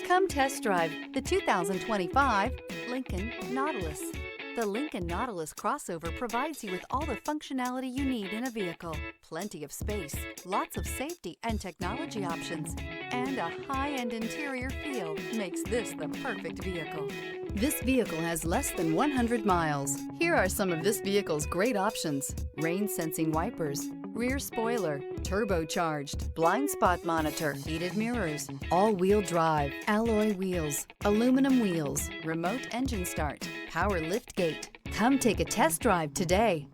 Come test drive the 2025 Lincoln Nautilus. The Lincoln Nautilus crossover provides you with all the functionality you need in a vehicle. Plenty of space, lots of safety and technology options, and a high-end interior feel makes this the perfect vehicle. This vehicle has less than 100 miles. Here are some of this vehicle's great options: rain-sensing wipers, rear spoiler, turbocharged, blind spot monitor, heated mirrors, all-wheel drive, alloy wheels, aluminum wheels, remote engine start, power lift gate. Come take a test drive today.